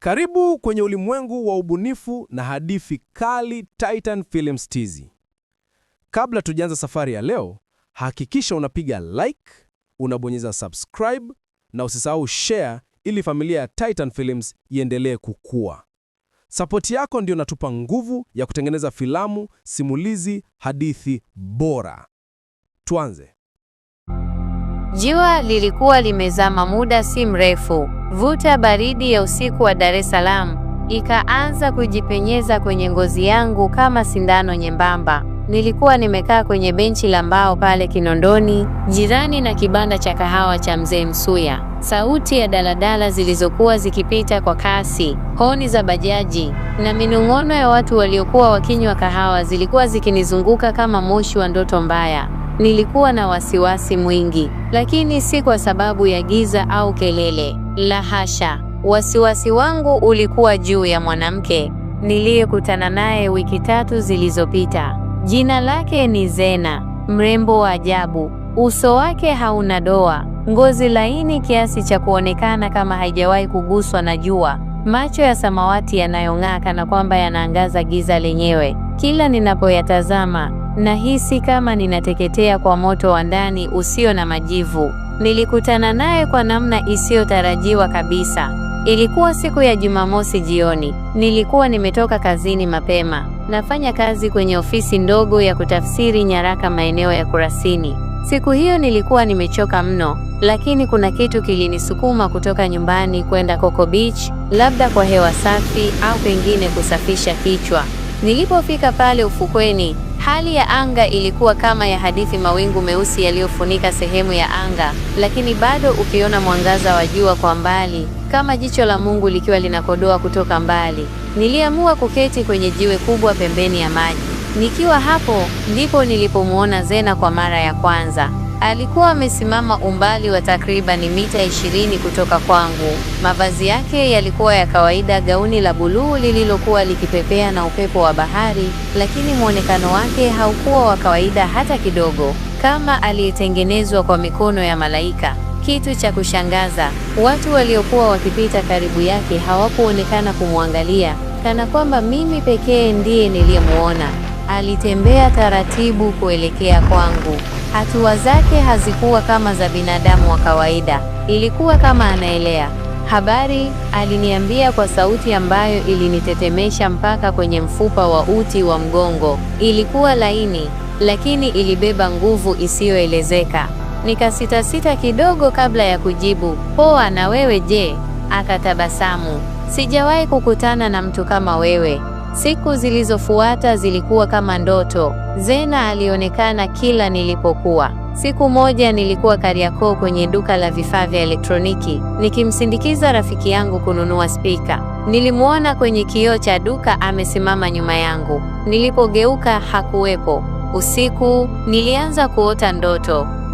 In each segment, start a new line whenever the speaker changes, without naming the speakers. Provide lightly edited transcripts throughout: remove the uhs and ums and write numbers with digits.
Karibu kwenye ulimwengu wa ubunifu na hadithi kali Titan Films TZ. Kabla tujaanza safari ya leo, hakikisha unapiga like, unabonyeza subscribe na usisahau share ili familia ya Titan Films iendelee kukua. Sapoti yako ndio natupa nguvu ya kutengeneza filamu, simulizi, hadithi bora. Tuanze.
Jua lilikuwa limezama muda si mrefu. Vuta baridi ya usiku wa Dar es Salaam ikaanza kujipenyeza kwenye ngozi yangu kama sindano nyembamba. Nilikuwa nimekaa kwenye benchi la mbao pale Kinondoni, jirani na kibanda cha kahawa cha Mzee Msuya. Sauti ya daladala zilizokuwa zikipita kwa kasi, honi za bajaji na minong'ono ya watu waliokuwa wakinywa kahawa zilikuwa zikinizunguka kama moshi wa ndoto mbaya. Nilikuwa na wasiwasi mwingi, lakini si kwa sababu ya giza au kelele. La hasha, wasiwasi wangu ulikuwa juu ya mwanamke niliyekutana naye wiki 3 zilizopita. Jina lake ni Zena, mrembo wa ajabu. Uso wake hauna doa, ngozi laini kiasi cha kuonekana kama haijawahi kuguswa na jua, macho ya samawati yanayong'aa kana kwamba yanaangaza giza lenyewe. Kila ninapoyatazama nahisi kama ninateketea kwa moto wa ndani usio na majivu. Nilikutana naye kwa namna isiyotarajiwa kabisa. Ilikuwa siku ya Jumamosi jioni. Nilikuwa nimetoka kazini mapema. Nafanya kazi kwenye ofisi ndogo ya kutafsiri nyaraka maeneo ya Kurasini. Siku hiyo nilikuwa nimechoka mno, lakini kuna kitu kilinisukuma kutoka nyumbani kwenda Coco Beach, labda kwa hewa safi au pengine kusafisha kichwa. Nilipofika pale ufukweni, hali ya anga ilikuwa kama ya hadithi, mawingu meusi yaliyofunika sehemu ya anga, lakini bado ukiona mwangaza wa jua kwa mbali, kama jicho la Mungu likiwa linakodoa kutoka mbali. Niliamua kuketi kwenye jiwe kubwa pembeni ya maji. Nikiwa hapo, ndipo nilipomuona Zena kwa mara ya kwanza. Alikuwa amesimama umbali wa takriban mita 20 kutoka kwangu. Mavazi yake yalikuwa ya kawaida, gauni la buluu lililokuwa likipepea na upepo wa bahari, lakini muonekano wake haukuwa wa kawaida hata kidogo, kama aliyetengenezwa kwa mikono ya malaika. Kitu cha kushangaza, watu waliokuwa wakipita karibu yake hawakuonekana kumwangalia, kana kwamba mimi pekee ndiye niliyemuona. Alitembea taratibu kuelekea kwangu. Hatua zake hazikuwa kama za binadamu wa kawaida, ilikuwa kama anaelea. "Habari," aliniambia kwa sauti ambayo ilinitetemesha mpaka kwenye mfupa wa uti wa mgongo. Ilikuwa laini, lakini ilibeba nguvu isiyoelezeka. Nikasitasita kidogo kabla ya kujibu, "Poa, na wewe je?" Akatabasamu, "Sijawahi kukutana na mtu kama wewe." Siku zilizofuata zilikuwa kama ndoto. Zena alionekana kila nilipokuwa. Siku moja nilikuwa Kariakoo kwenye duka la vifaa vya elektroniki, nikimsindikiza rafiki yangu kununua spika. Nilimuona kwenye kioo cha duka amesimama nyuma yangu. Nilipogeuka hakuwepo. Usiku nilianza kuota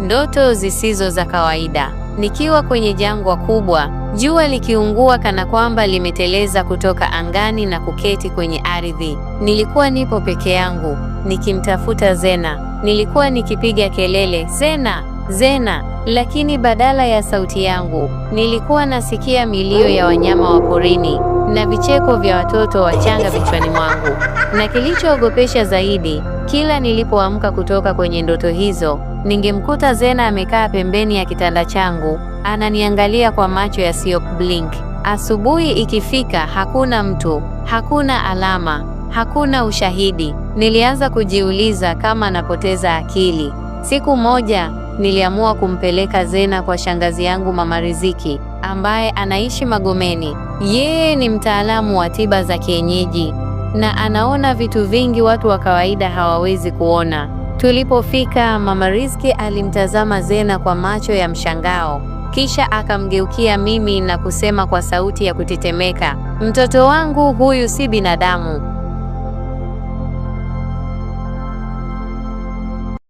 ndoto zisizo za kawaida. Nikiwa kwenye jangwa kubwa, jua likiungua kana kwamba limeteleza kutoka angani na kuketi kwenye ardhi. Nilikuwa nipo peke yangu, nikimtafuta Zena. Nilikuwa nikipiga kelele, "Zena, Zena!" Lakini badala ya sauti yangu, nilikuwa nasikia milio ya wanyama wa porini na vicheko vya watoto wachanga vichwani mwangu. Na kilichoogopesha zaidi, kila nilipoamka kutoka kwenye ndoto hizo, ningemkuta Zena amekaa pembeni ya kitanda changu, ananiangalia kwa macho yasiyo blink. Asubuhi ikifika, hakuna mtu, hakuna alama, hakuna ushahidi. Nilianza kujiuliza kama napoteza akili. Siku moja, niliamua kumpeleka Zena kwa shangazi yangu Mama Riziki, ambaye anaishi Magomeni. Yeye ni mtaalamu wa tiba za kienyeji na anaona vitu vingi watu wa kawaida hawawezi kuona. Tulipofika, Mama Riziki alimtazama Zena kwa macho ya mshangao, kisha akamgeukia mimi na kusema kwa sauti ya kutetemeka, "Mtoto wangu, huyu si binadamu."